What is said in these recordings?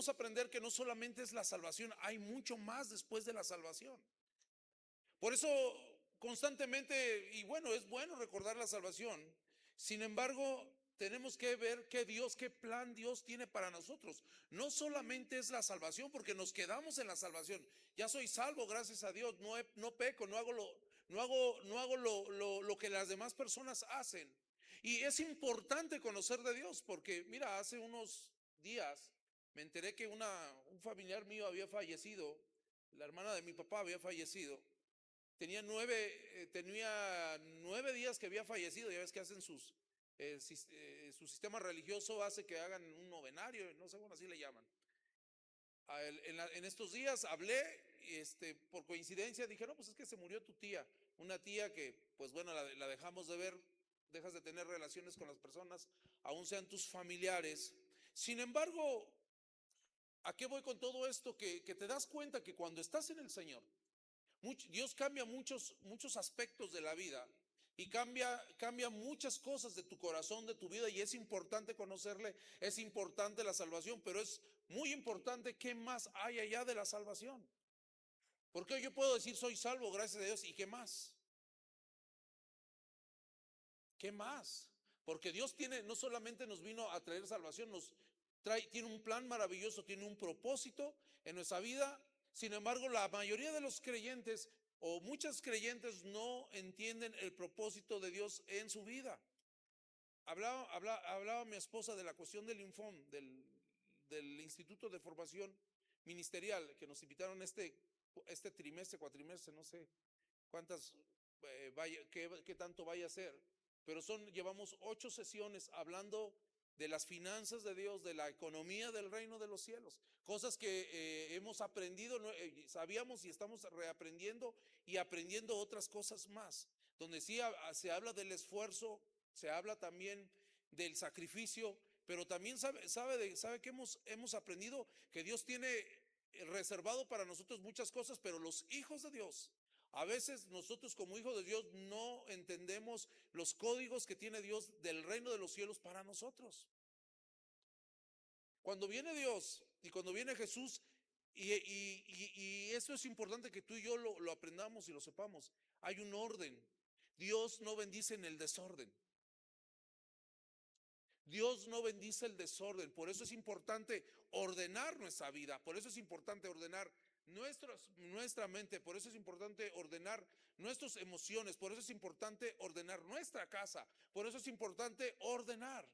debemos aprender que no solamente es la salvación, hay mucho más después de la salvación. Por eso constantemente, y bueno, es bueno recordar la salvación. Sin embargo, tenemos que ver qué plan Dios tiene para nosotros. No solamente es la salvación, porque nos quedamos en la salvación. Ya soy salvo, gracias a Dios. No peco, no hago lo que las demás personas hacen. Y es importante conocer de Dios, porque mira, hace unos días me enteré que un familiar mío había fallecido. La hermana de mi papá había fallecido. Tenía 9 días que había fallecido. Ya ves que hacen su sistema religioso hace que hagan un novenario, no sé, bueno, así le llaman. En estos días hablé, por coincidencia dije, no, pues es que se murió tu tía, una tía que, pues bueno, la dejamos de ver, dejas de tener relaciones con las personas, aún sean tus familiares. Sin embargo, ¿a qué voy con todo esto? Que te das cuenta que cuando estás en el Señor, Dios cambia muchos aspectos de la vida y cambia muchas cosas de tu corazón, de tu vida, y es importante conocerle, es importante la salvación, pero es muy importante qué más hay allá de la salvación. Porque yo puedo decir soy salvo, gracias a Dios, ¿y qué más? ¿Qué más? Porque Dios no solamente nos vino a traer salvación, tiene un plan maravilloso, tiene un propósito en nuestra vida. Sin embargo, la mayoría de los creyentes o muchas creyentes no entienden el propósito de Dios en su vida. Hablaba mi esposa de la cuestión del Infom, del Instituto de Formación Ministerial, que nos invitaron este trimestre, cuatrimestre, no sé cuántas, qué tanto vaya a ser, pero llevamos 8 sesiones hablando de las finanzas de Dios, de la economía del reino de los cielos, cosas que hemos aprendido, sabíamos y estamos reaprendiendo y aprendiendo otras cosas más, donde sí se habla del esfuerzo, se habla también del sacrificio, pero también sabe que hemos aprendido que Dios tiene reservado para nosotros muchas cosas, pero los hijos de Dios, a veces nosotros como hijos de Dios no entendemos los códigos que tiene Dios del reino de los cielos para nosotros. Cuando viene Dios y cuando viene Jesús, y eso es importante que tú y yo lo aprendamos y lo sepamos, hay un orden. Dios no bendice en el desorden. Dios no bendice el desorden. Por eso es importante ordenar nuestra vida. Por eso es importante ordenar nuestra mente. Por eso es importante ordenar nuestras emociones. Por eso es importante ordenar nuestra casa. Por eso es importante ordenar.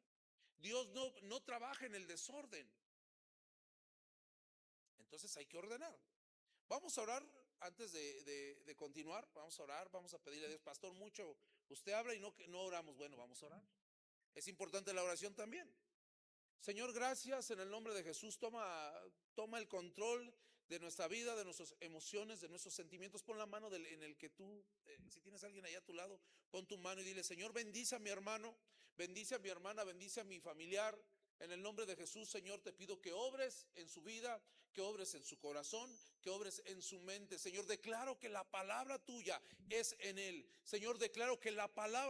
Dios no trabaja en el desorden. Entonces hay que ordenar. Vamos a orar antes de continuar. Vamos a orar. Vamos a pedirle a Dios, pastor, mucho. Usted habla y no oramos. Bueno, vamos a orar. Es importante la oración también. Señor, gracias en el nombre de Jesús. Toma el control de nuestra vida, de nuestras emociones, de nuestros sentimientos. Pon la mano en el que tú, si tienes a alguien allá a tu lado, pon tu mano y dile, Señor, bendice a mi hermano, bendice a mi hermana, bendice a mi familiar. En el nombre de Jesús, Señor, te pido que obres en su vida, que obres en su corazón, que obres en su mente. Señor, declaro que la palabra tuya es en él. Señor, declaro que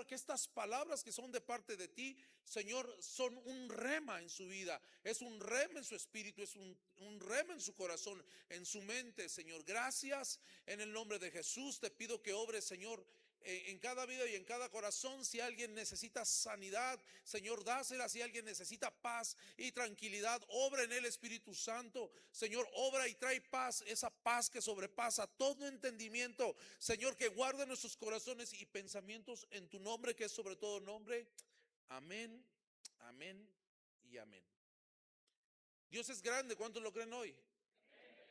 que estas palabras que son de parte de ti, Señor, son un rema en su vida, es un rema en su espíritu, es un rema en su corazón, en su mente, Señor. Gracias en el nombre de Jesús. Te pido que obres, Señor, en cada vida y en cada corazón. Si alguien necesita sanidad, Señor, dásela. Si alguien necesita paz y tranquilidad, obra en el Espíritu Santo. Señor, obra y trae paz, esa paz que sobrepasa todo entendimiento. Señor, que guarde nuestros corazones y pensamientos en tu nombre, que es sobre todo nombre. Amén, amén y amén. Dios es grande, ¿cuántos lo creen hoy?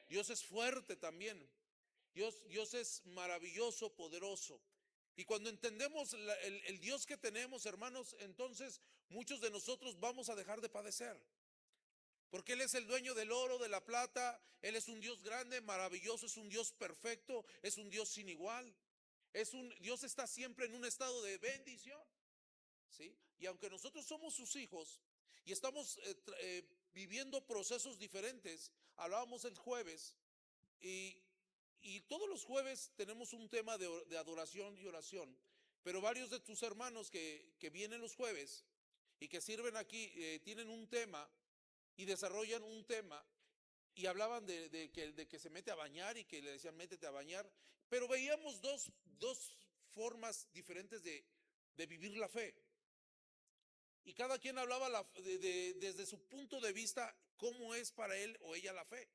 Dios es fuerte también. Dios es maravilloso, poderoso. Y cuando entendemos el Dios que tenemos, hermanos, entonces muchos de nosotros vamos a dejar de padecer. Porque Él es el dueño del oro, de la plata. Él es un Dios grande, maravilloso, es un Dios perfecto, es un Dios sin igual. Dios está siempre en un estado de bendición. ¿Sí? Y aunque nosotros somos sus hijos y estamos viviendo procesos diferentes, hablábamos el jueves y todos los jueves tenemos un tema de adoración y oración, pero varios de tus hermanos que vienen los jueves y que sirven aquí tienen un tema y desarrollan un tema y hablaban de que se mete a bañar y que le decían métete a bañar, pero veíamos dos formas diferentes de vivir la fe. Y cada quien hablaba desde su punto de vista cómo es para él o ella la fe.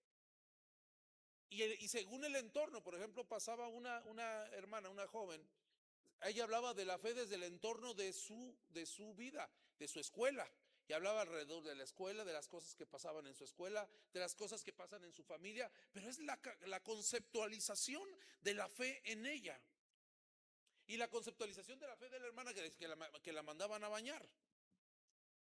Y según el entorno, por ejemplo, pasaba una hermana, una joven, ella hablaba de la fe desde el entorno de su vida, de su escuela. Y hablaba alrededor de la escuela, de las cosas que pasaban en su escuela, de las cosas que pasan en su familia, pero es la conceptualización de la fe en ella. Y la conceptualización de la fe de la hermana que la mandaban a bañar.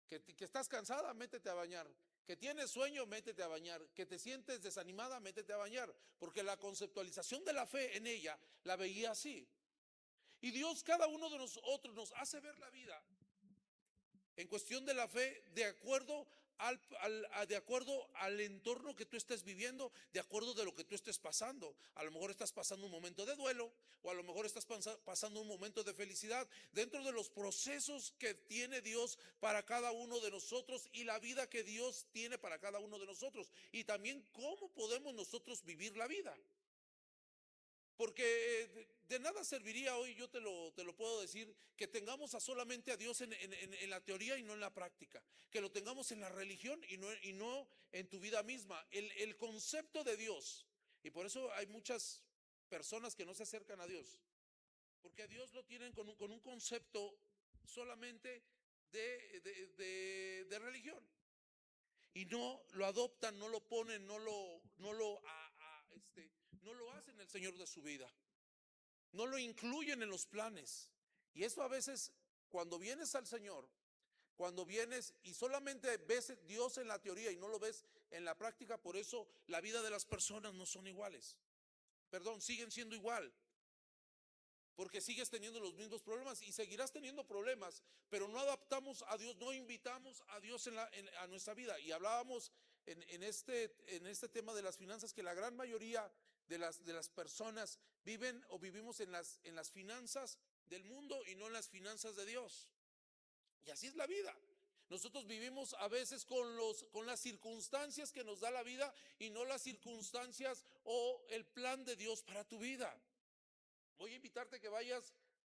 Que estás cansada, métete a bañar. Que tienes sueño, métete a bañar. Que te sientes desanimada, métete a bañar. Porque la conceptualización de la fe en ella la veía así. Y Dios, cada uno de nosotros, nos hace ver la vida en cuestión de la fe de acuerdo de acuerdo al entorno que tú estés viviendo, de acuerdo de lo que tú estés pasando. A lo mejor estás pasando un momento de duelo, o a lo mejor estás pasando un momento de felicidad, dentro de los procesos que tiene Dios para cada uno de nosotros y la vida que Dios tiene para cada uno de nosotros, y también cómo podemos nosotros vivir la vida. Porque de nada serviría hoy, yo te lo puedo decir, que tengamos solamente a Dios en la teoría y no en la práctica. Que lo tengamos en la religión y no en tu vida misma. El concepto de Dios. Y por eso hay muchas personas que no se acercan a Dios. Porque a Dios lo tienen con un concepto solamente de religión. Y no lo adoptan, no lo ponen, no lo hacen el Señor de su vida. No lo incluyen en los planes. Y eso a veces, cuando vienes al Señor, cuando vienes y solamente ves Dios en la teoría y no lo ves en la práctica, por eso la vida de las personas no son iguales. Perdón, siguen siendo igual. Porque sigues teniendo los mismos problemas y seguirás teniendo problemas, pero no adaptamos a Dios, no invitamos a Dios a nuestra vida. Y hablábamos en este tema de las finanzas, que la gran mayoría de las personas viven o vivimos en las finanzas del mundo y no en las finanzas de Dios. Y así es la vida. Nosotros vivimos a veces con las circunstancias que nos da la vida y no las circunstancias o el plan de Dios para tu vida. Voy a invitarte que vayas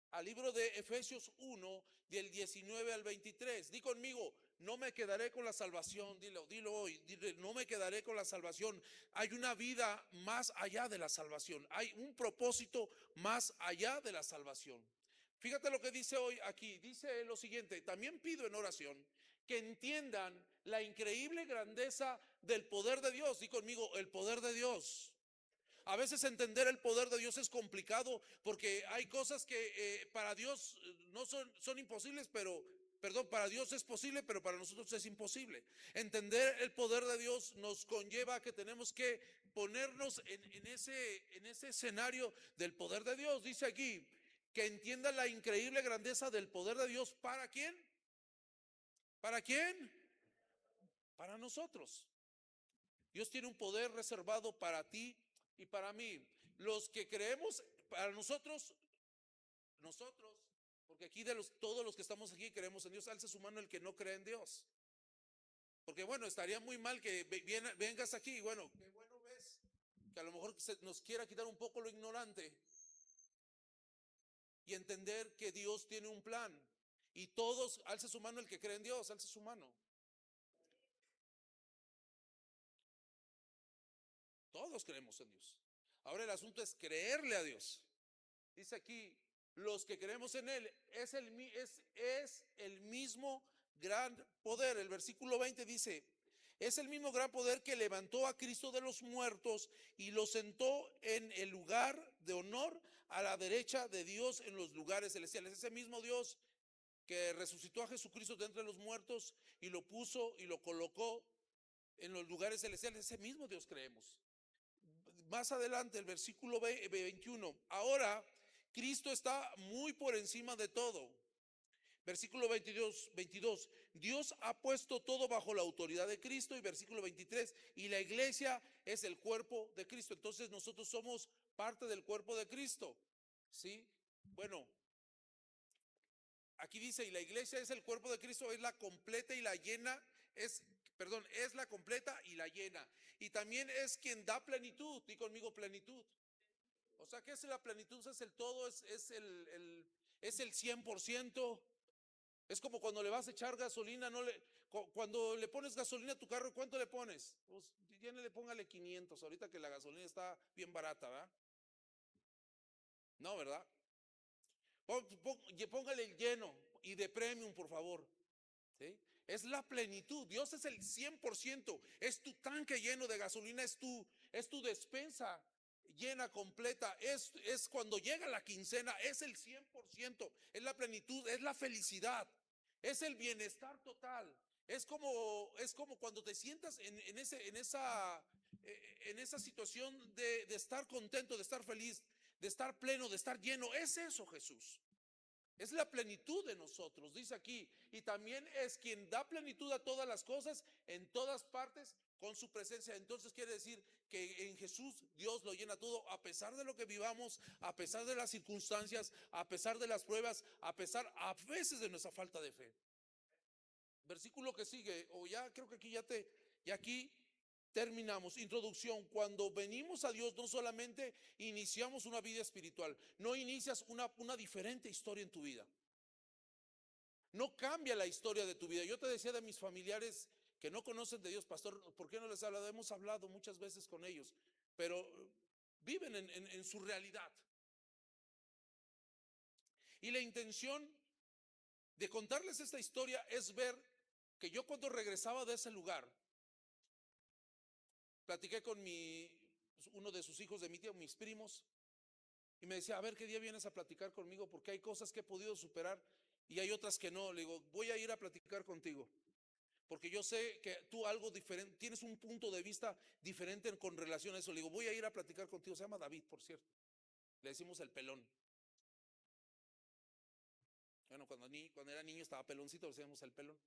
al libro de Efesios 1, del 19 al 23. Di conmigo, no me quedaré con la salvación. Dilo hoy, dile, no me quedaré con la salvación. Hay una vida más allá de la salvación. Hay un propósito más allá de la salvación. Fíjate lo que dice hoy aquí. Dice lo siguiente: también pido en oración que entiendan la increíble grandeza del poder de Dios. Di conmigo, el poder de Dios. A veces entender el poder de Dios es complicado, porque hay cosas que para Dios no son imposibles, para Dios es posible, pero para nosotros es imposible. Entender el poder de Dios nos conlleva a que tenemos que ponernos en ese escenario del poder de Dios. Dice aquí, que entienda la increíble grandeza del poder de Dios. ¿Para quién? ¿Para quién? Para nosotros. Dios tiene un poder reservado para ti y para mí. Los que creemos, para nosotros, porque aquí todos los que estamos aquí creemos en Dios. Alce su mano el que no cree en Dios. Porque bueno, estaría muy mal que vengas aquí y bueno, qué bueno ves, que a lo mejor nos quiera quitar un poco lo ignorante y entender que Dios tiene un plan. Y todos, alce su mano el que cree en Dios, alce su mano. Todos creemos en Dios. Ahora el asunto es creerle a Dios. Dice aquí, los que creemos en Él, es el mismo gran poder. El versículo 20 dice, es el mismo gran poder que levantó a Cristo de los muertos y lo sentó en el lugar de honor a la derecha de Dios en los lugares celestiales. Ese mismo Dios que resucitó a Jesucristo de entre los muertos y lo puso y lo colocó en los lugares celestiales. Ese mismo Dios creemos. Más adelante, el versículo 21, ahora Cristo está muy por encima de todo. Versículo 22, Dios ha puesto todo bajo la autoridad de Cristo. Y versículo 23, y la iglesia es el cuerpo de Cristo. Entonces nosotros somos parte del cuerpo de Cristo. ¿Sí? Bueno, aquí dice, y la iglesia es el cuerpo de Cristo, es la completa y la llena, Perdón, es la completa y la llena. Y también es quien da plenitud. Di conmigo plenitud. O sea, ¿qué es la plenitud? Es el todo, es el 100%. Es como cuando le vas a echar gasolina, cuando le pones gasolina a tu carro, ¿cuánto le pones? Pues póngale 500, ahorita que la gasolina está bien barata, ¿verdad? No, ¿verdad? Póngale el lleno y de premium, por favor. ¿Sí? Es la plenitud. Dios es el 100%. Es tu tanque lleno de gasolina, es tu despensa llena, completa. Es cuando llega la quincena, es el 100%. Es la plenitud, es la felicidad, es el bienestar total. Es como cuando te sientas en esa situación de estar contento, de estar feliz, de estar pleno, de estar lleno. Es eso, Jesús. Es la plenitud de nosotros, dice aquí. Y también es quien da plenitud a todas las cosas en todas partes con su presencia. Entonces quiere decir que en Jesús Dios lo llena todo, a pesar de lo que vivamos, a pesar de las circunstancias, a pesar de las pruebas, a pesar a veces de nuestra falta de fe. Versículo que sigue, o ya creo que aquí terminamos. Introducción. Cuando venimos a Dios, no solamente iniciamos una vida espiritual, no inicias una diferente historia en tu vida. No cambia la historia de tu vida. Yo te decía de mis familiares que no conocen de Dios, pastor, ¿por qué no les he hablado? Hemos hablado muchas veces con ellos, pero viven en su realidad. Y la intención de contarles esta historia es ver que yo cuando regresaba de ese lugar, platiqué con uno de sus hijos de mi tía, mis primos, y me decía, a ver qué día vienes a platicar conmigo, porque hay cosas que he podido superar y hay otras que no. Le digo, voy a ir a platicar contigo, porque yo sé que tú algo diferente, tienes un punto de vista diferente con relación a eso. Le digo, voy a ir a platicar contigo. Se llama David, por cierto. Le decimos el pelón. Bueno, cuando era niño estaba peloncito, le decíamos el pelón.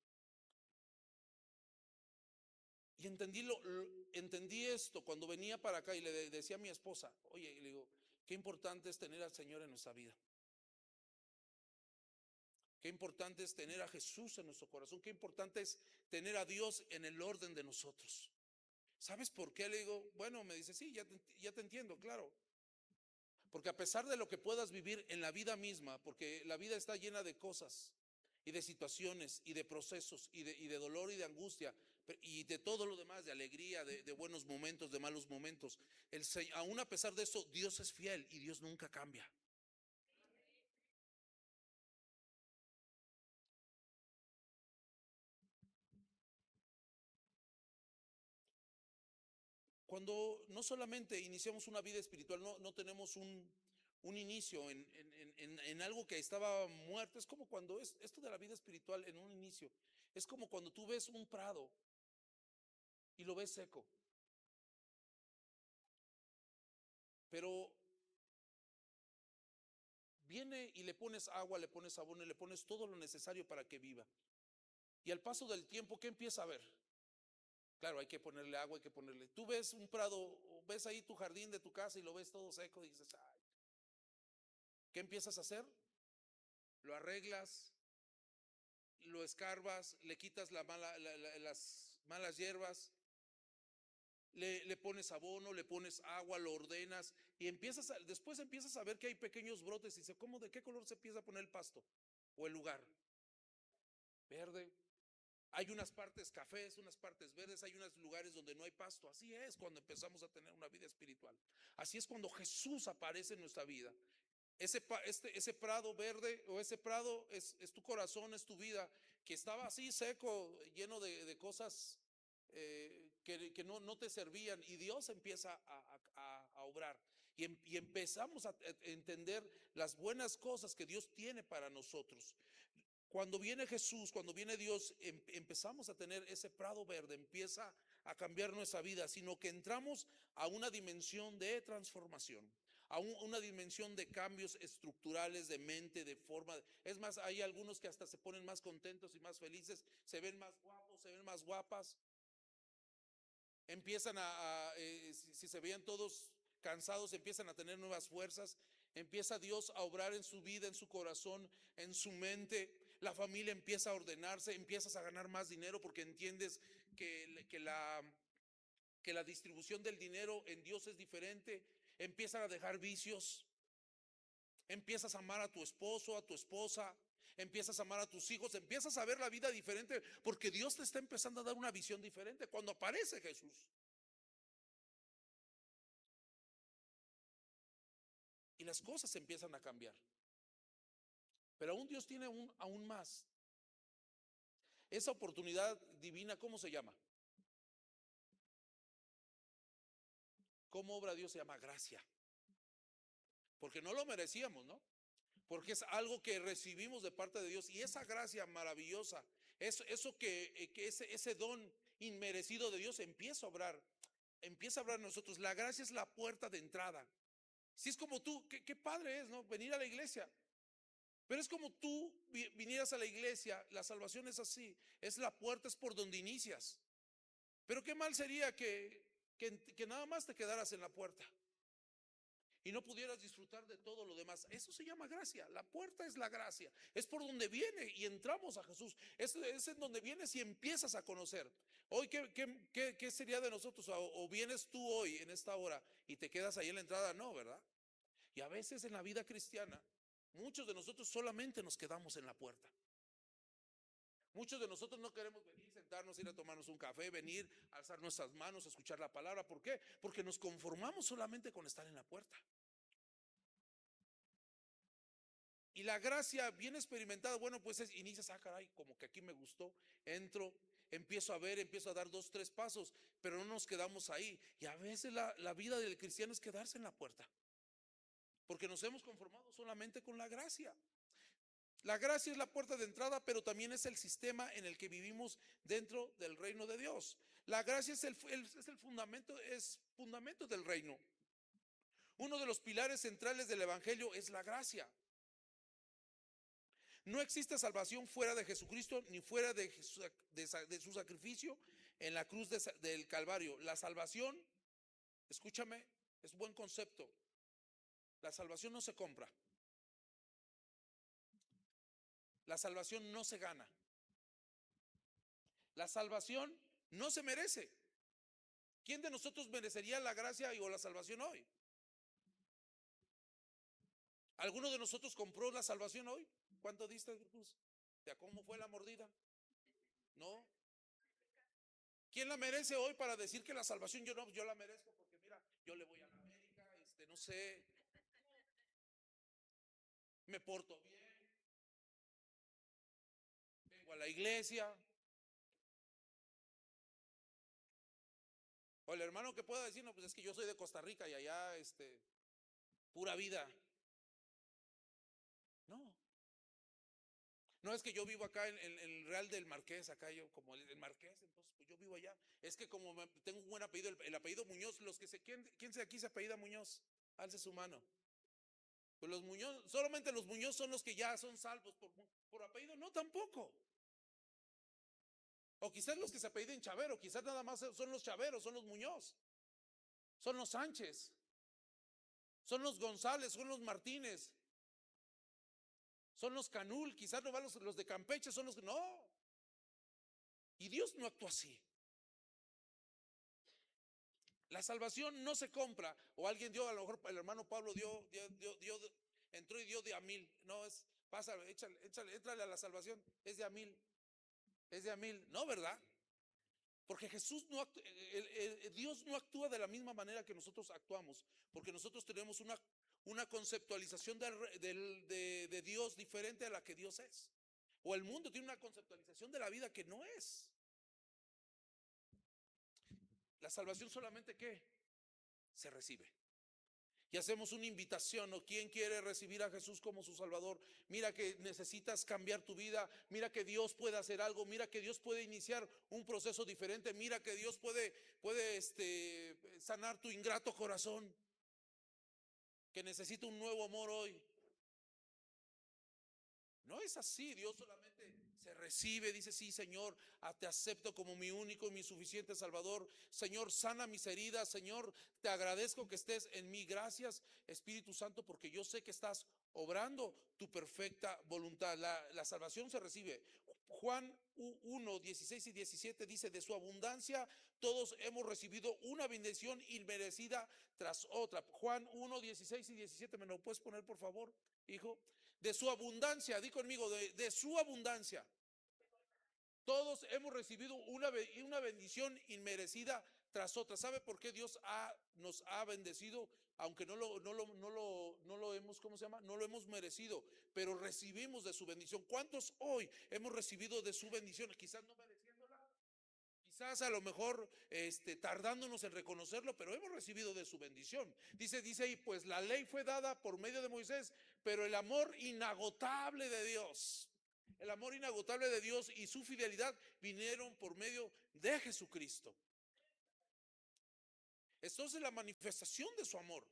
Y entendí esto cuando venía para acá y le decía a mi esposa, oye, y le digo, qué importante es tener al Señor en nuestra vida. Qué importante es tener a Jesús en nuestro corazón. Qué importante es tener a Dios en el orden de nosotros. ¿Sabes por qué? Le digo, bueno, me dice, sí, ya te entiendo, claro. Porque a pesar de lo que puedas vivir en la vida misma, porque la vida está llena de cosas y de situaciones y de procesos y de dolor y de angustia y de todo lo demás, de alegría, de buenos momentos, de malos momentos. Aún a pesar de eso, Dios es fiel y Dios nunca cambia. Cuando no solamente iniciamos una vida espiritual, no tenemos un inicio en algo que estaba muerto. Es como cuando esto de la vida espiritual en un inicio. Es como cuando tú ves un prado y lo ves seco. Pero viene y le pones agua, le pones abono, le pones todo lo necesario para que viva. Y al paso del tiempo, ¿qué empieza a ver? Claro, hay que ponerle agua, hay que ponerle. Tú ves un prado, ves ahí tu jardín de tu casa y lo ves todo seco y dices, ay, ¿qué empiezas a hacer? Lo arreglas, lo escarbas, le quitas las malas hierbas, le pones abono, le pones agua, lo ordenas y después empiezas a ver que hay pequeños brotes y dices, ¿cómo, de qué color se empieza a poner el pasto o el lugar? Verde. Hay unas partes cafés, unas partes verdes, hay unos lugares donde no hay pasto. Así es cuando empezamos a tener una vida espiritual. Así es cuando Jesús aparece en nuestra vida. Ese prado verde o ese prado es tu corazón, es tu vida, que estaba así seco, lleno de cosas que no te servían, y Dios empieza a obrar y empezamos a entender las buenas cosas que Dios tiene para nosotros. Cuando viene Jesús, cuando viene Dios, empezamos a tener ese prado verde, empieza a cambiar nuestra vida, sino que entramos a una dimensión de transformación, a una dimensión de cambios estructurales de mente, de forma. Es más, hay algunos que hasta se ponen más contentos y más felices, se ven más guapos, se ven más guapas, empiezan si se veían todos cansados, empiezan a tener nuevas fuerzas, empieza Dios a obrar en su vida, en su corazón, en su mente. La familia empieza a ordenarse, empiezas a ganar más dinero porque entiendes que la distribución del dinero en Dios es diferente. Empiezan a dejar vicios. Empiezas a amar a tu esposo, a tu esposa. Empiezas a amar a tus hijos. Empiezas a ver la vida diferente porque Dios te está empezando a dar una visión diferente cuando aparece Jesús. Y las cosas empiezan a cambiar. Pero aún Dios tiene aún más. Esa oportunidad divina, ¿cómo se llama? ¿Cómo obra Dios? Se llama gracia. Porque no lo merecíamos, ¿no? Porque es algo que recibimos de parte de Dios. Y esa gracia maravillosa, ese don inmerecido de Dios empieza a obrar. Empieza a obrar en nosotros. La gracia es la puerta de entrada. Si es como tú, qué padre es, ¿no? Venir a la iglesia. Pero es como tú vinieras a la iglesia. La salvación es así. Es la puerta, es por donde inicias. Pero qué mal sería que nada más te quedaras en la puerta y no pudieras disfrutar de todo lo demás. Eso se llama gracia. La puerta es la gracia. Es por donde viene y entramos a Jesús. Es en donde vienes y empiezas a conocer. Hoy, ¿qué sería de nosotros? O vienes tú hoy en esta hora y te quedas ahí en la entrada. No, ¿verdad? Y a veces en la vida cristiana, muchos de nosotros solamente nos quedamos en la puerta. Muchos de nosotros no queremos venir, sentarnos, ir a tomarnos un café, venir, alzar nuestras manos, escuchar la palabra. ¿Por qué? Porque nos conformamos solamente con estar en la puerta. Y la gracia bien experimentada, bueno, pues inicias, caray, como que aquí me gustó, entro, empiezo a ver, empiezo a dar 2, 3 pasos, pero no nos quedamos ahí. Y a veces la vida del cristiano es quedarse en la puerta, porque nos hemos conformado solamente con la gracia. La gracia es la puerta de entrada, pero también es el sistema en el que vivimos dentro del reino de Dios. La gracia es el fundamento del reino. Uno de los pilares centrales del evangelio es la gracia. No existe salvación fuera de Jesucristo ni fuera de su sacrificio en la cruz del Calvario. La salvación, escúchame, es buen concepto. La salvación no se compra. La salvación no se gana. La salvación no se merece. ¿Quién de nosotros merecería la gracia o la salvación hoy? ¿Alguno de nosotros compró la salvación hoy? ¿Cuánto diste, Cruz? ¿Ya cómo fue la mordida? No. ¿Quién la merece hoy para decir que la salvación yo la merezco? Porque mira, yo le voy a la América, no sé, me porto bien, vengo a la iglesia. O el hermano que pueda decir, no, pues es que yo soy de Costa Rica y allá, pura vida. No. No es que yo vivo acá en el Real del Marqués, acá yo como el Marqués, entonces pues yo vivo allá. Es que como tengo un buen apellido, el apellido Muñoz, ¿quién de aquí se apellida Muñoz? Alce su mano. Pues los Muñoz, solamente los Muñoz son los que ya son salvos por apellido, no tampoco. O quizás los que se apelliden Chavero, quizás nada más son los Chaveros, son los Muñoz, son los Sánchez, son los González, son los Martínez, son los Canul, quizás no van los de Campeche, son los que no. Y Dios no actúa así. La salvación no se compra. O alguien dio, a lo mejor el hermano Pablo entró y dio de a 1000. No, pasa, échale a la salvación. Es de a 1000. Es de a 1000. No, ¿verdad? Porque Jesús Dios no actúa de la misma manera que nosotros actuamos. Porque nosotros tenemos una conceptualización de Dios diferente a la que Dios es. O el mundo tiene una conceptualización de la vida que no es. La salvación solamente ¿qué? Se recibe. Y hacemos una invitación, ¿o quién quiere recibir a Jesús como su Salvador? Mira que necesitas cambiar tu vida, mira que Dios puede hacer algo, mira que Dios puede iniciar un proceso diferente, mira que Dios puede sanar tu ingrato corazón, que necesita un nuevo amor hoy. No es así, Dios solamente se recibe, dice, sí, Señor, te acepto como mi único y mi suficiente Salvador. Señor, sana mis heridas. Señor, te agradezco que estés en mí. Gracias, Espíritu Santo, porque yo sé que estás obrando tu perfecta voluntad. La salvación se recibe. Juan 1, 16 y 17 dice: de su abundancia todos hemos recibido una bendición inmerecida tras otra. Juan 1, 16 y 17, ¿me lo puedes poner, por favor, hijo? De su abundancia, di conmigo, de su abundancia. Todos hemos recibido una bendición inmerecida tras otra. ¿Sabe por qué Dios nos ha bendecido? Aunque no lo hemos, ¿cómo se llama? No lo hemos merecido, pero recibimos de su bendición. ¿Cuántos hoy hemos recibido de su bendición? Quizás no mereciéndola, quizás a lo mejor tardándonos en reconocerlo, pero hemos recibido de su bendición. Dice ahí, pues la ley fue dada por medio de Moisés, pero el amor inagotable de Dios. El amor inagotable de Dios y su fidelidad vinieron por medio de Jesucristo. Entonces la manifestación de su amor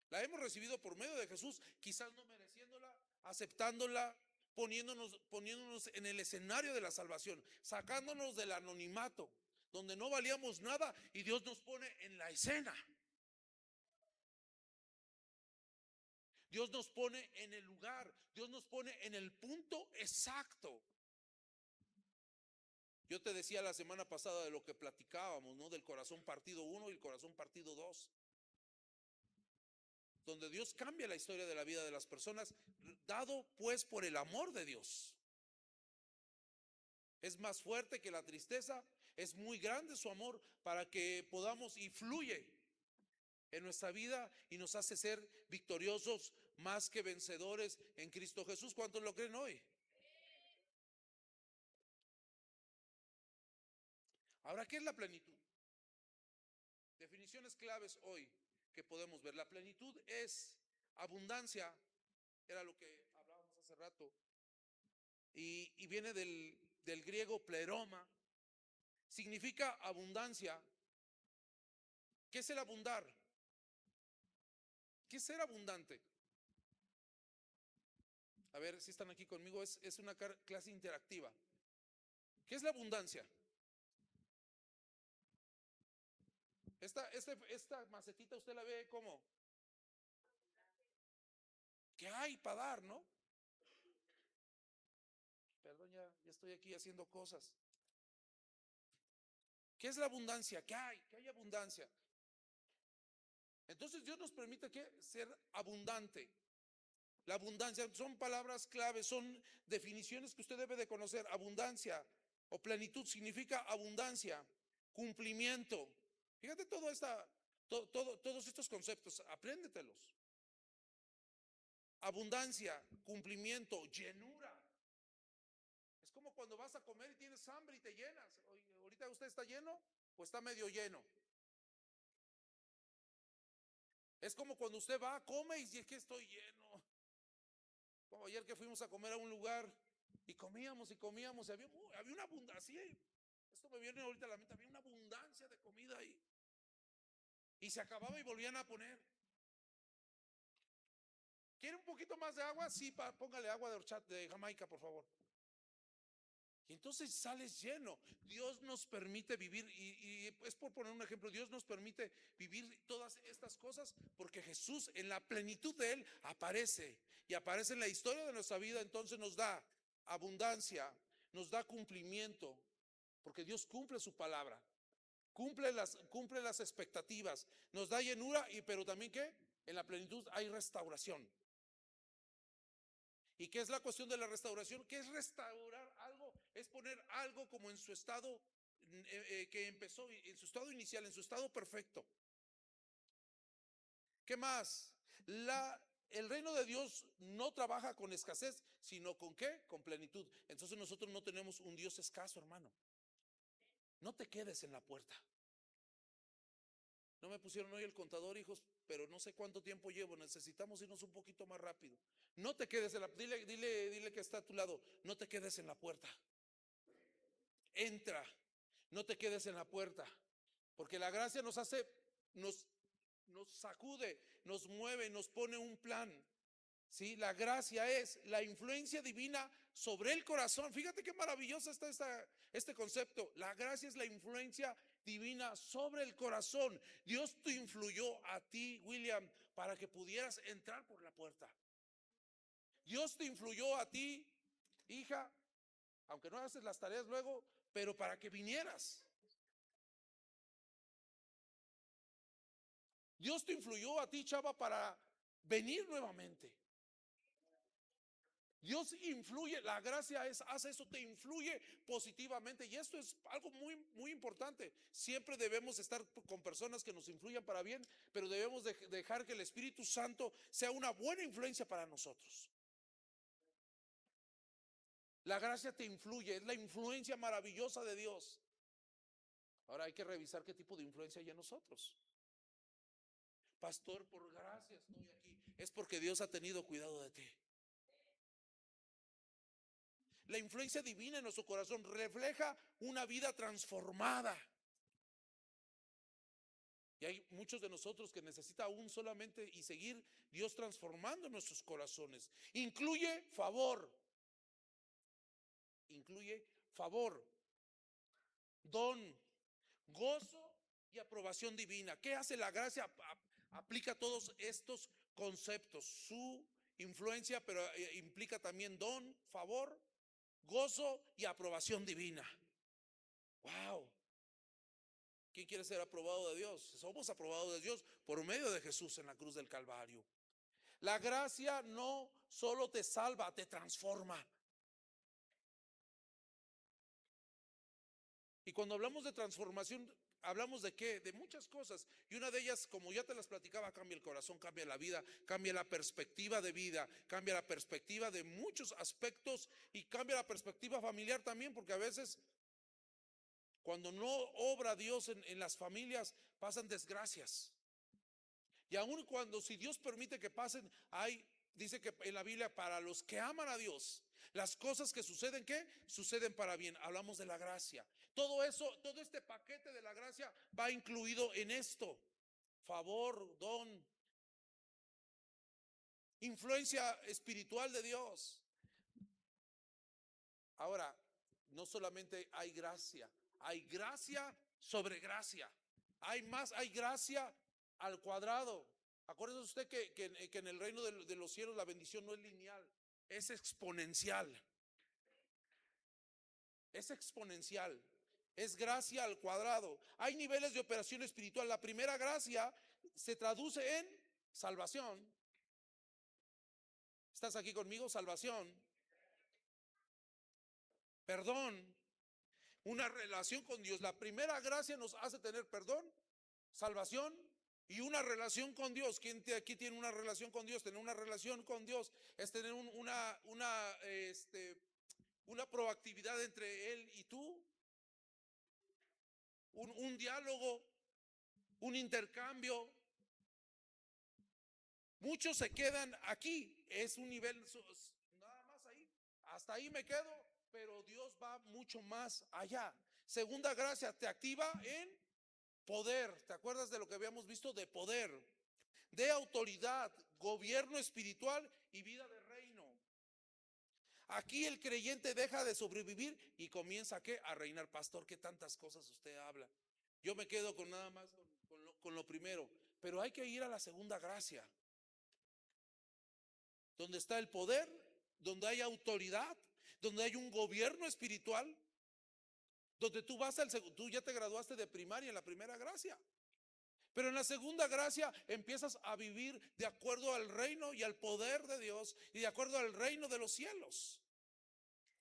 la hemos recibido por medio de Jesús, quizás no mereciéndola, aceptándola, poniéndonos en el escenario de la salvación, sacándonos del anonimato, donde no valíamos nada, y Dios nos pone en la escena. Dios nos pone en el lugar, Dios nos pone en el punto exacto. Yo te decía la semana pasada de lo que platicábamos, ¿no? Del corazón partido 1 y el corazón partido 2. Donde Dios cambia la historia de la vida de las personas, dado pues por el amor de Dios. Es más fuerte que la tristeza, es muy grande su amor para que podamos, y fluye en nuestra vida y nos hace ser victoriosos, más que vencedores en Cristo Jesús. ¿Cuántos lo creen hoy? Ahora, ¿qué es la plenitud? Definiciones claves hoy que podemos ver. La plenitud es abundancia, era lo que hablábamos hace rato, y viene del griego pleroma, significa abundancia. ¿Qué es el abundar? ¿Qué es ser abundante? A ver si están aquí conmigo, es una clase interactiva. ¿Qué es la abundancia? Esta macetita usted la ve como ¿qué hay para dar, no? Perdón, ya estoy aquí haciendo cosas. ¿Qué es la abundancia? ¿Qué hay? ¿Qué hay abundancia? Entonces Dios nos permite ser abundante. La abundancia son palabras claves, son definiciones que usted debe de conocer. Abundancia o plenitud significa abundancia, cumplimiento. Fíjate todos estos conceptos, apréndetelos. Abundancia, cumplimiento, llenura. Es como cuando vas a comer y tienes hambre y te llenas. Ahorita usted está lleno o está medio lleno. Es como cuando usted va, come y dice que estoy lleno. Como ayer que fuimos a comer a un lugar y comíamos y había una abundancia. Esto me viene ahorita a la mente, había una abundancia de comida ahí. Y se acababa y volvían a poner. ¿Quiere un poquito más de agua? Sí, póngale agua de Jamaica, por favor. Y entonces sales lleno. Dios nos permite vivir, y es por poner un ejemplo, Dios nos permite vivir todas estas cosas porque Jesús en la plenitud de Él aparece y aparece en la historia de nuestra vida. Entonces nos da abundancia, nos da cumplimiento, porque Dios cumple su palabra, cumple las expectativas, nos da llenura, pero también ¿qué? En la plenitud hay restauración. ¿Y qué es la cuestión de la restauración? ¿Qué es restaurar algo? Es poner algo como en su estado que empezó, en su estado inicial, en su estado perfecto. ¿Qué más? El reino de Dios no trabaja con escasez, sino con ¿qué? Con plenitud. Entonces nosotros no tenemos un Dios escaso, hermano. No te quedes en la puerta. No me pusieron hoy el contador, hijos, pero no sé cuánto tiempo llevo. Necesitamos irnos un poquito más rápido. No te quedes en la puerta. Dile que está a tu lado. No te quedes en la puerta. Entra. No te quedes en la puerta. Porque la gracia nos hace, nos sacude, nos mueve, nos pone un plan. ¿Sí? La gracia es la influencia divina sobre el corazón. Fíjate qué maravilloso está este concepto. La gracia es la influencia divina sobre el corazón. Dios te influyó a ti, William, para que pudieras entrar por la puerta. Dios te influyó a ti, hija, aunque no haces las tareas luego, pero para que vinieras. Dios te influyó a ti, chava, para venir nuevamente. Dios influye, la gracia hace eso, te influye positivamente. Y esto es algo muy, muy importante. Siempre debemos estar con personas que nos influyan para bien, pero debemos dejar que el Espíritu Santo sea una buena influencia para nosotros. La gracia te influye, es la influencia maravillosa de Dios. Ahora hay que revisar qué tipo de influencia hay en nosotros. Pastor, por gracia estoy aquí. Es porque Dios ha tenido cuidado de ti. La influencia divina en nuestro corazón refleja una vida transformada. Y hay muchos de nosotros que necesita aún solamente y seguir Dios transformando nuestros corazones. Incluye favor, don, gozo y aprobación divina. ¿Qué hace la gracia? Aplica todos estos conceptos. Su influencia, pero implica también don, favor, gozo y aprobación divina. Wow. ¿Quién quiere ser aprobado de Dios? Somos aprobados de Dios por medio de Jesús en la cruz del Calvario. La gracia no solo te salva, te transforma. Y cuando hablamos de transformación, hablamos de qué? De muchas cosas. Y una de ellas, como ya te las platicaba, cambia el corazón, cambia la vida, cambia la perspectiva de vida, cambia la perspectiva de muchos aspectos y cambia la perspectiva familiar también, porque a veces cuando no obra Dios en las familias, pasan desgracias. Y aun cuando si Dios permite que pasen, dice que en la Biblia, para los que aman a Dios, las cosas que suceden, ¿qué? Suceden para bien. Hablamos de la gracia. Todo eso, todo este paquete de la gracia va incluido en esto. Favor, don, influencia espiritual de Dios. Ahora, no solamente hay gracia sobre gracia. Hay gracia al cuadrado. Acuérdese usted que en el reino de los cielos la bendición no es lineal, es exponencial. Es exponencial. Es gracia al cuadrado. Hay niveles de operación espiritual. La primera gracia se traduce en salvación. ¿Estás aquí conmigo? Salvación. Perdón. Una relación con Dios. La primera gracia nos hace tener perdón, salvación y una relación con Dios. ¿Quién aquí tiene una relación con Dios? Tener una relación con Dios es tener una proactividad entre Él y tú. Un diálogo, un intercambio. Muchos se quedan aquí, es un nivel nada más ahí, hasta ahí me quedo, pero Dios va mucho más allá. Segunda gracia, te activa en poder. ¿Te acuerdas de lo que habíamos visto? De poder, de autoridad, gobierno espiritual y vida de reino. Aquí el creyente deja de sobrevivir y comienza a reinar. Pastor, ¿qué tantas cosas usted habla? Yo me quedo con nada más con lo primero, pero hay que ir a la segunda gracia, donde está el poder, donde hay autoridad, donde hay un gobierno espiritual, donde tú ya te graduaste de primaria en la primera gracia. Pero en la segunda gracia empiezas a vivir de acuerdo al reino y al poder de Dios y de acuerdo al reino de los cielos.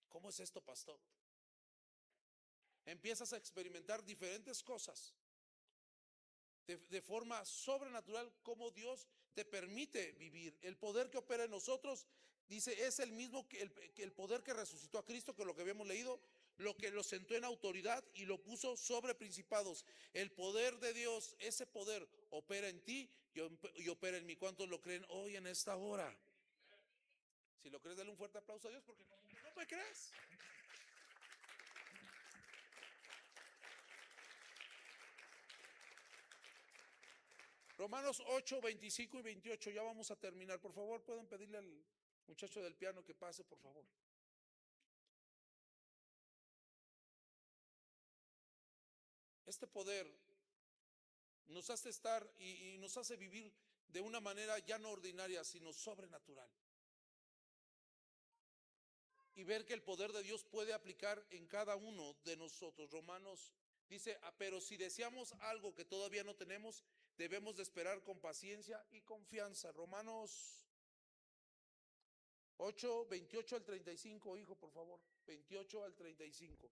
¿Cómo es esto, pastor? Empiezas a experimentar diferentes cosas de forma sobrenatural, como Dios te permite vivir. El poder que opera en nosotros, dice, es el mismo que el poder que resucitó a Cristo, que lo que habíamos leído, lo que lo sentó en autoridad y lo puso sobre principados. El poder de Dios, ese poder opera en ti y opera en mí. ¿Cuántos lo creen hoy en esta hora? Si lo crees, dale un fuerte aplauso a Dios, porque como que no me crees. Romanos 8, 25 y 28, ya vamos a terminar. Por favor, pueden pedirle al muchacho del piano que pase, por favor. Este poder nos hace estar y nos hace vivir de una manera ya no ordinaria, sino sobrenatural. y ver que el poder de Dios puede aplicar en cada uno de nosotros. Romanos dice, pero si deseamos algo que todavía no tenemos, debemos de esperar con paciencia y confianza. Romanos 8, 28 al 35, hijo, por favor, 28 al 35.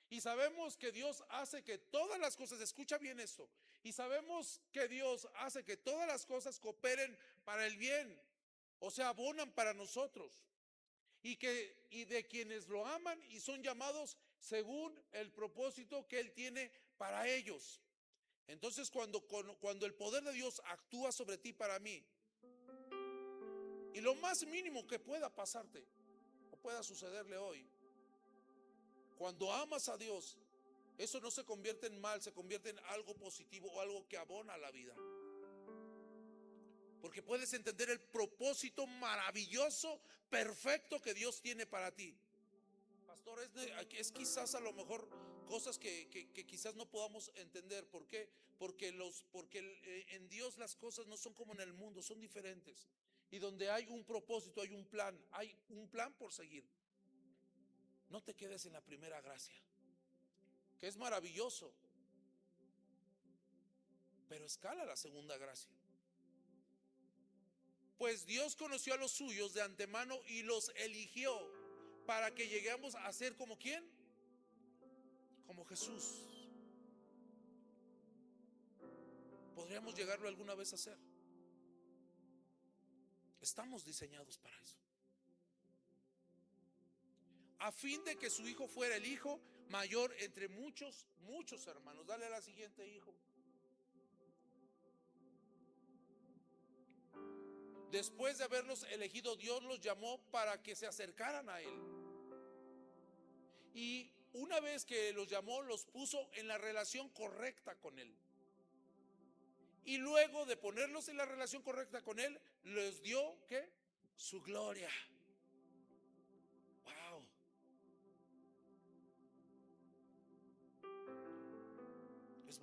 Y sabemos que Dios hace que todas las cosas, escucha bien esto, y sabemos que Dios hace que todas las cosas cooperen para el bien, o sea, abonan para nosotros, y de quienes lo aman y son llamados según el propósito que Él tiene para ellos. Entonces, cuando el poder de Dios actúa sobre ti, para mí, y lo más mínimo que pueda pasarte o pueda sucederle hoy, cuando amas a Dios, eso no se convierte en mal, se convierte en algo positivo o algo que abona la vida. Porque puedes entender el propósito maravilloso, perfecto que Dios tiene para ti. Pastor, es quizás a lo mejor cosas que quizás no podamos entender. ¿Por qué? Porque en Dios las cosas no son como en el mundo, son diferentes. Y donde hay un propósito, hay un plan por seguir. No te quedes en la primera gracia, que es maravilloso, pero escala la segunda gracia. Pues Dios conoció a los suyos de antemano y los eligió para que lleguemos a ser como ¿quién? Como Jesús. ¿Podríamos llegarlo alguna vez a ser? Estamos diseñados para eso. A fin de que su hijo fuera el hijo mayor entre muchos hermanos. Dale a la siguiente, hijo. Después de haberlos elegido, Dios los llamó para que se acercaran a Él. Y una vez que los llamó, los puso en la relación correcta con Él. Y luego de ponerlos en la relación correcta con Él, les dio, ¿qué? Su gloria. Wow. Es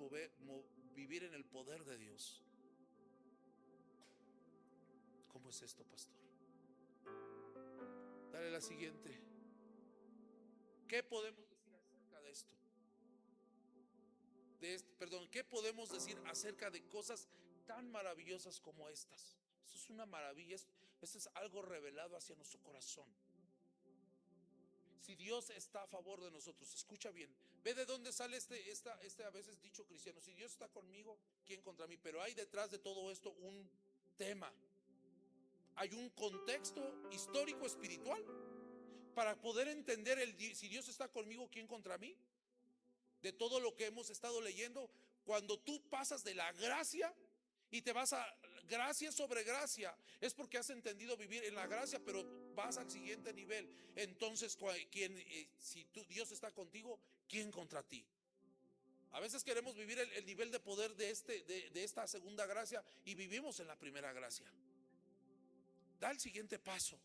vivir en el poder de Dios. ¿Cómo es esto, pastor? Dale la siguiente. ¿Qué podemos decir acerca de esto? ¿Qué podemos decir acerca de cosas tan maravillosas como estas? Esto es una maravilla, esto es algo revelado hacia nuestro corazón. Si Dios está a favor de nosotros, escucha bien, ve de dónde sale este a veces dicho cristiano: si Dios está conmigo, ¿quién contra mí? Pero hay detrás de todo esto un tema, hay un contexto histórico espiritual para poder entender si Dios está conmigo, ¿quién contra mí? De todo lo que hemos estado leyendo, cuando tú pasas de la gracia y te vas a gracia sobre gracia, es porque has entendido vivir en la gracia, pero vas al siguiente nivel. Entonces, si Dios está contigo, ¿quién contra ti? A veces queremos vivir el nivel de poder de esta segunda gracia y vivimos en la primera gracia. Da el siguiente paso.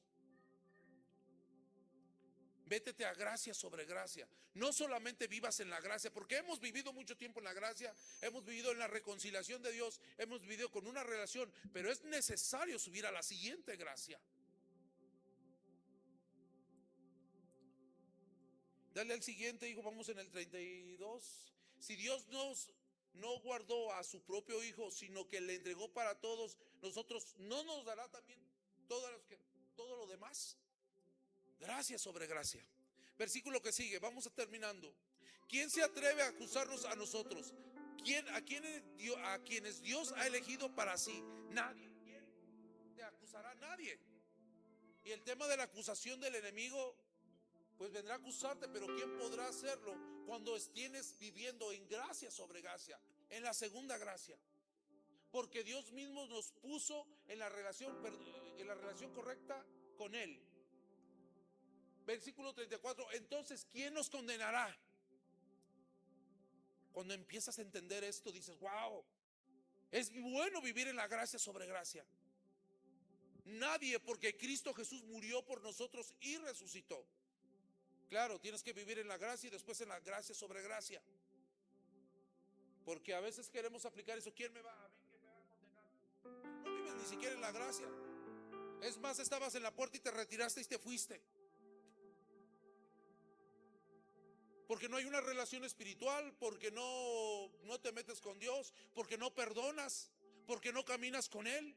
Vétete a gracia sobre gracia. No solamente vivas en la gracia, porque hemos vivido mucho tiempo en la gracia, hemos vivido en la reconciliación de Dios, hemos vivido con una relación, pero es necesario subir a la siguiente gracia. Dale al siguiente, hijo, vamos en el 32. Si Dios no guardó a su propio hijo, sino que le entregó para todos nosotros, ¿no nos dará también todo lo demás? Gracia sobre gracia. Versículo que sigue, vamos terminando. ¿Quién se atreve a acusarnos a nosotros? ¿A quienes Dios ha elegido para sí? Nadie. ¿Quién te acusará? Nadie. Y el tema de la acusación del enemigo, pues vendrá a acusarte, pero ¿quién podrá hacerlo cuando tienes viviendo en gracia sobre gracia, en la segunda gracia? Porque Dios mismo nos puso en la relación correcta con Él. Versículo 34, entonces, ¿quién nos condenará? Cuando empiezas a entender esto, dices, wow, es bueno vivir en la gracia sobre gracia. Nadie, porque Cristo Jesús murió por nosotros y resucitó. Claro, tienes que vivir en la gracia y después en la gracia sobre gracia. Porque a veces queremos aplicar eso. ¿Quién me va a condenar? No vives ni siquiera en la gracia. Es más, estabas en la puerta y te retiraste y te fuiste. Porque no hay una relación espiritual, porque no te metes con Dios, porque no perdonas, porque no caminas con Él.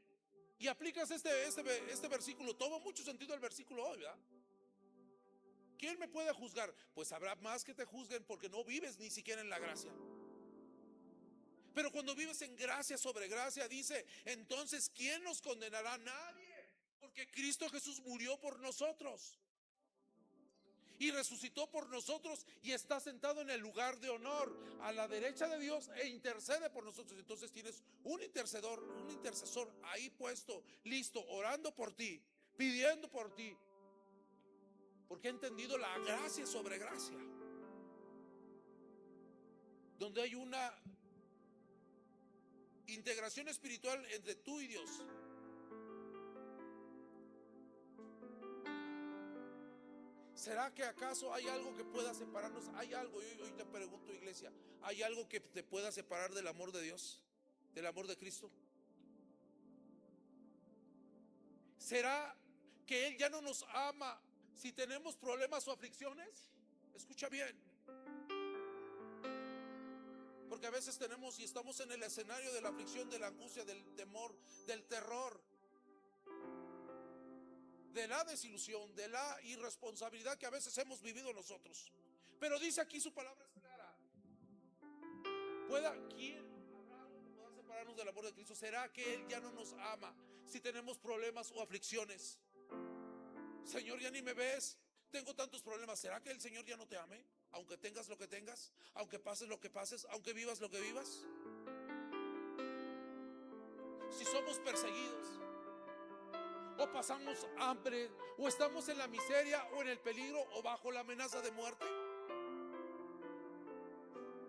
Y aplicas este versículo. Toma mucho sentido el versículo hoy, ¿verdad? ¿Quién me puede juzgar? Pues habrá más que te juzguen porque no vives ni siquiera en la gracia. Pero cuando vives en gracia sobre gracia, dice, entonces ¿quién nos condenará? Nadie, porque Cristo Jesús murió por nosotros y resucitó por nosotros y está sentado en el lugar de honor a la derecha de Dios e intercede por nosotros. Entonces tienes un intercesor ahí puesto, listo, orando por ti, pidiendo por ti, porque ha entendido la gracia sobre gracia, donde hay una integración espiritual entre tú y Dios. ¿Será que acaso hay algo que pueda separarnos? ¿Hay algo? Hoy te pregunto, iglesia, ¿hay algo que te pueda separar del amor de Dios? ¿Del amor de Cristo? ¿Será que Él ya no nos ama si tenemos problemas o aflicciones? Escucha bien. Porque a veces tenemos y estamos en el escenario de la aflicción, de la angustia, del temor, del terror, de la desilusión, de la irresponsabilidad que a veces hemos vivido nosotros. Pero dice aquí, su palabra es clara. ¿Quién habrá algo que pueda separarnos del amor de Cristo? ¿Será que Él ya no nos ama si tenemos problemas o aflicciones? Señor, ya ni me ves, tengo tantos problemas. ¿Será que el Señor ya no te ame? Aunque tengas lo que tengas, aunque pases lo que pases, aunque vivas lo que vivas. Si somos perseguidos, o pasamos hambre, o estamos en la miseria, o en el peligro, o bajo la amenaza de muerte,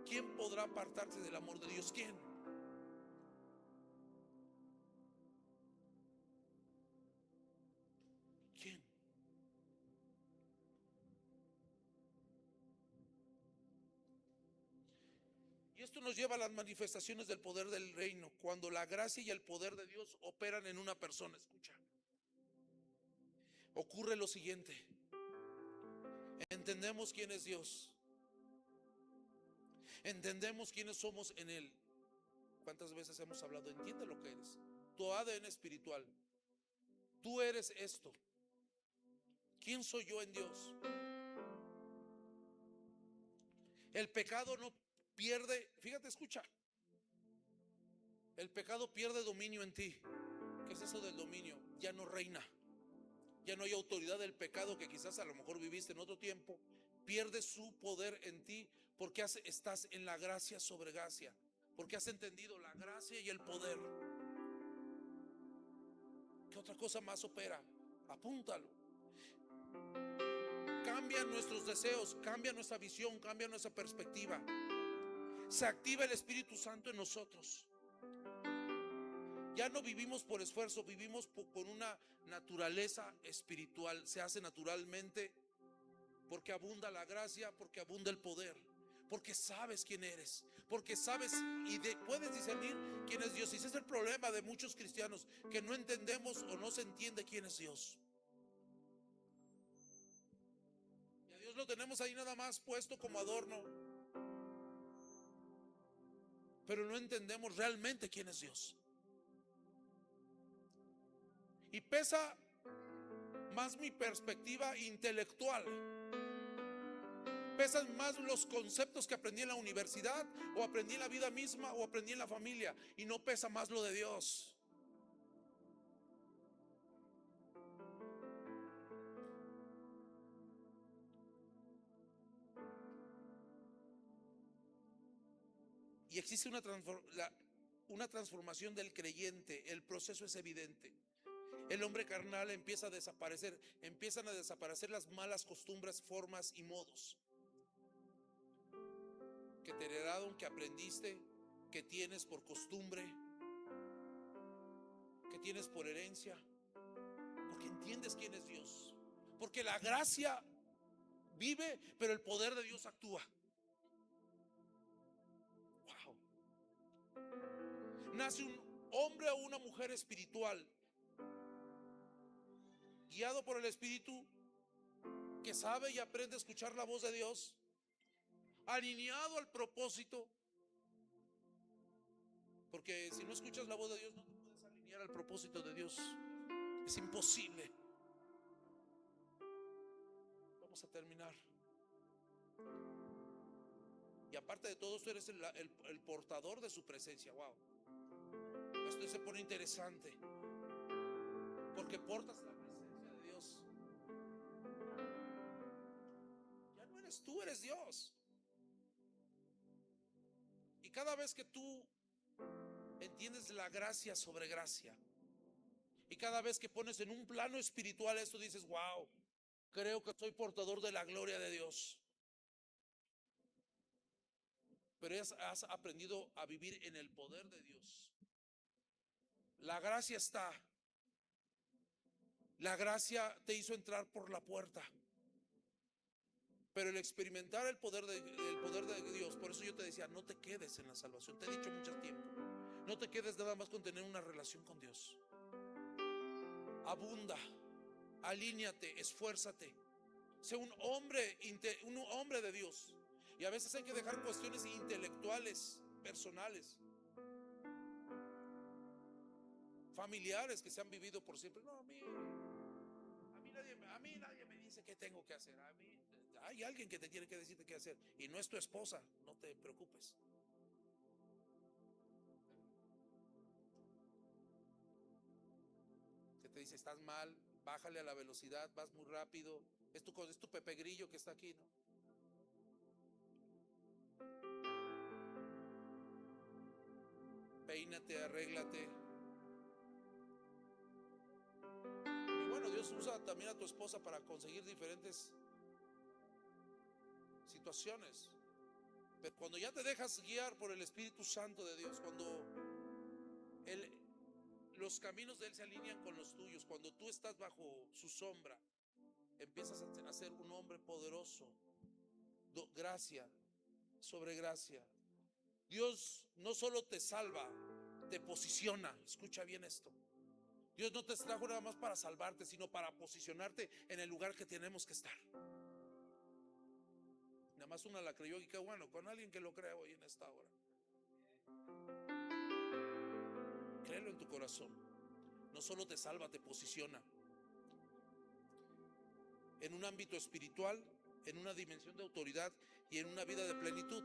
¿quién podrá apartarse del amor de Dios? ¿Quién? ¿Quién? Y esto nos lleva a las manifestaciones del poder del reino, cuando la gracia y el poder de Dios operan en una persona. Escucha, ocurre lo siguiente: entendemos quién es Dios, entendemos quiénes somos en Él. ¿Cuántas veces hemos hablado? Entiende lo que eres, tu ADN espiritual. Tú eres esto. ¿Quién soy yo en Dios? El pecado no pierde, fíjate, escucha, el pecado pierde dominio en ti. ¿Qué es eso del dominio? Ya no reina, ya no hay autoridad del pecado que quizás a lo mejor viviste en otro tiempo. Pierde su poder en ti porque estás en la gracia sobre gracia, porque has entendido la gracia y el poder. ¿Qué otra cosa más opera? Apúntalo. Cambian nuestros deseos, cambia nuestra visión, cambia nuestra perspectiva. Se activa el Espíritu Santo en nosotros. Ya no vivimos por esfuerzo, vivimos con una naturaleza espiritual. Se hace naturalmente porque abunda la gracia, porque abunda el poder, porque sabes quién eres, porque sabes y puedes discernir quién es Dios. Y ese es el problema de muchos cristianos, que no entendemos o no se entiende quién es Dios. Y a Dios lo tenemos ahí nada más puesto como adorno, pero no entendemos realmente quién es Dios. Y pesa más mi perspectiva intelectual, pesan más los conceptos que aprendí en la universidad, o aprendí en la vida misma, o aprendí en la familia, y no pesa más lo de Dios. Y existe una transformación del creyente. El proceso es evidente. El hombre carnal empieza a desaparecer, empiezan a desaparecer las malas costumbres, formas y modos que te heredaron, que aprendiste, que tienes por costumbre, que tienes por herencia, porque entiendes quién es Dios. Porque la gracia vive, pero el poder de Dios actúa. Wow. Nace un hombre o una mujer espiritual guiado por el Espíritu, que sabe y aprende a escuchar la voz de Dios, alineado al propósito. Porque si no escuchas la voz de Dios, no te puedes alinear al propósito de Dios. Es imposible. Vamos a terminar. Y aparte de todo, tú eres el portador de su presencia. Wow. Esto se pone interesante, porque portas la presencia de Dios. Ya no eres tú, eres Dios. Y cada vez que tú entiendes la gracia sobre gracia, y cada vez que pones en un plano espiritual esto, dices: wow, creo que soy portador de la gloria de Dios. Pero has aprendido a vivir en el poder de Dios. La gracia está. La gracia te hizo entrar por la puerta. Pero el experimentar el poder de Dios, por eso yo te decía, no te quedes en la salvación. Te he dicho mucho tiempo, no te quedes nada más con tener una relación con Dios. Abunda, alíñate, esfuérzate. Sé un hombre de Dios. Y a veces hay que dejar cuestiones intelectuales, personales, familiares que se han vivido por siempre. No, a mí nadie me dice qué tengo que hacer. A mí hay alguien que te tiene que decirte qué hacer, y no es tu esposa. No te preocupes. Que te dice: estás mal, bájale a la velocidad, vas muy rápido. Es tu Pepe Grillo que está aquí, ¿no? Peínate, arréglate. Y bueno, Dios usa también a tu esposa para conseguir diferentes situaciones. Pero cuando ya te dejas guiar por el Espíritu Santo de Dios, cuando los caminos de Él se alinean con los tuyos, cuando tú estás bajo su sombra, empiezas a ser un hombre poderoso. Gracia sobre gracia. Dios no solo te salva, te posiciona. Escucha bien esto. Dios no te trajo nada más para salvarte, sino para posicionarte en el lugar que tenemos que estar. Nada más una la creyó, y qué bueno, con alguien que lo crea hoy en esta hora. Créelo en tu corazón. No solo te salva, te posiciona en un ámbito espiritual, en una dimensión de autoridad y en una vida de plenitud.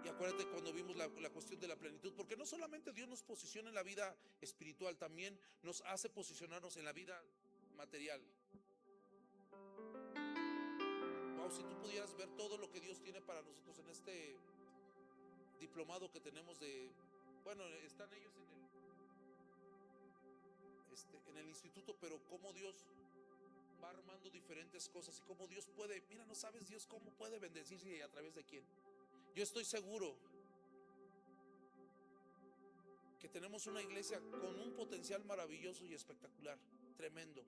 Y acuérdate cuando vimos la cuestión de la plenitud, porque no solamente Dios nos posiciona en la vida espiritual, también nos hace posicionarnos en la vida material. Wow, si tú pudieras ver todo lo que Dios tiene para nosotros en este diplomado que tenemos bueno, están ellos en el instituto, pero cómo Dios va armando diferentes cosas y cómo Dios puede, mira, no sabes Dios cómo puede bendecirse y a través de quién. Yo estoy seguro que tenemos una iglesia con un potencial maravilloso y espectacular, tremendo.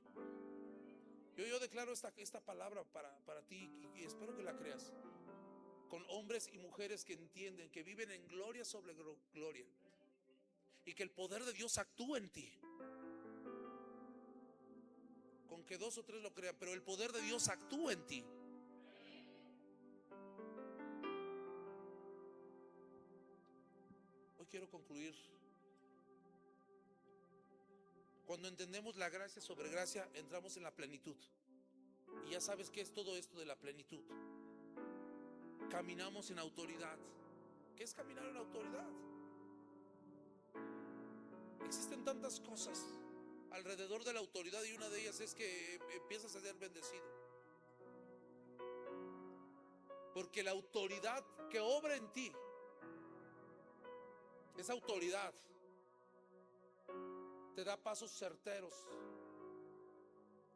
Yo declaro esta palabra para ti, y espero que la creas, con hombres y mujeres que entienden, que viven en gloria sobre gloria, y que el poder de Dios actúe en ti. Con que 2 o 3 lo crean, pero el poder de Dios actúa en ti. Hoy quiero concluir. Cuando entendemos la gracia sobre gracia, entramos en la plenitud. Y ya sabes qué es todo esto de la plenitud. Caminamos en autoridad. ¿Qué es caminar en autoridad? Existen tantas cosas alrededor de la autoridad, y una de ellas es que empiezas a ser bendecido. Porque la autoridad que obra en ti, esa autoridad te da pasos certeros,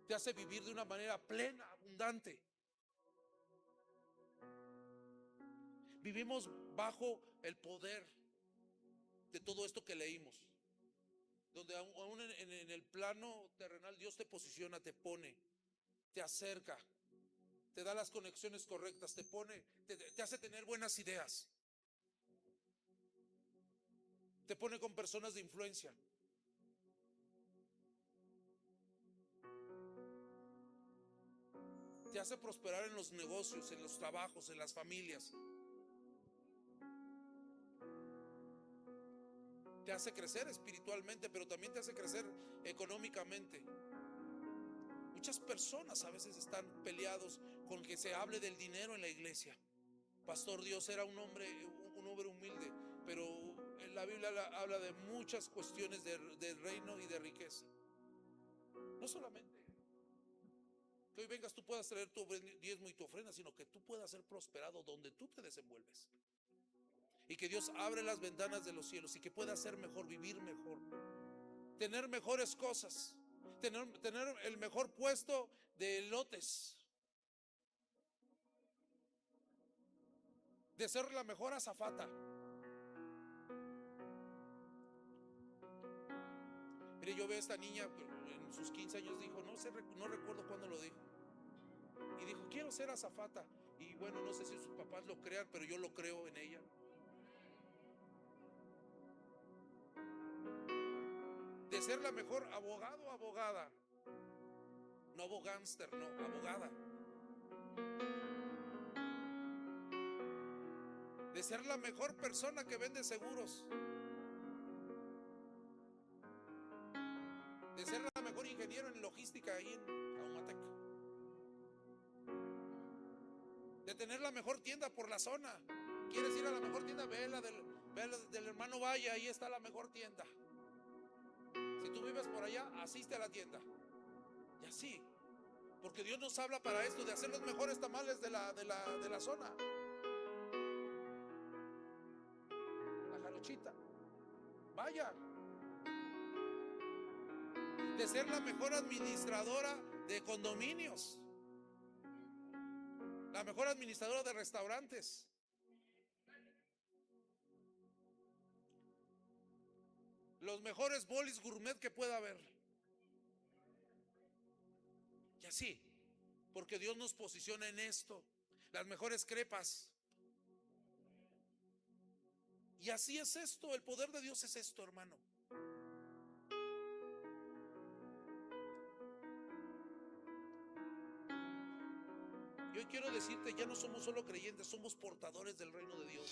te hace vivir de una manera plena, abundante. Vivimos bajo el poder de todo esto que leímos, donde aún en el plano terrenal Dios te posiciona, te pone, te acerca, te da las conexiones correctas, te hace tener buenas ideas, te pone con personas de influencia. Te hace prosperar en los negocios, en los trabajos, en las familias. Te hace crecer espiritualmente, pero también te hace crecer económicamente. Muchas personas a veces están peleados con que se hable del dinero en la iglesia. Pastor, Dios era un hombre humilde, pero en la Biblia habla de muchas cuestiones de reino y de riqueza. No solamente que hoy vengas tú puedas traer tu diezmo y tu ofrenda, sino que tú puedas ser prosperado donde tú te desenvuelves. Y que Dios abre las ventanas de los cielos y que puedas ser mejor, vivir mejor, tener mejores cosas, tener el mejor puesto de lotes, de ser la mejor azafata. Mire, yo veo a esta niña en sus 15 años, dijo, no recuerdo cuándo lo dijo, y dijo, quiero ser azafata. Y bueno, no sé si sus papás lo crean, pero yo lo creo en ella. De ser la mejor abogado o abogada, no abogánster, no, abogada. De ser la mejor persona que vende seguros, de ser la mejor ingeniero en logística ahí en Ahumatec, de tener la mejor tienda por la zona. ¿Quieres ir a la mejor tienda? Ve la del hermano Valle, ahí está la mejor tienda. Si tú vives por allá, asiste a la tienda. Y así, porque Dios nos habla para esto, de hacer los mejores tamales de la zona. La jarochita. Vaya. De ser la mejor administradora de condominios, la mejor administradora de restaurantes. Los mejores bolis gourmet que pueda haber. Y así, porque Dios nos posiciona en esto. Las mejores crepas. Y así es esto, el poder de Dios es esto, hermano. Y hoy quiero decirte, ya no somos solo creyentes, somos portadores del reino de Dios.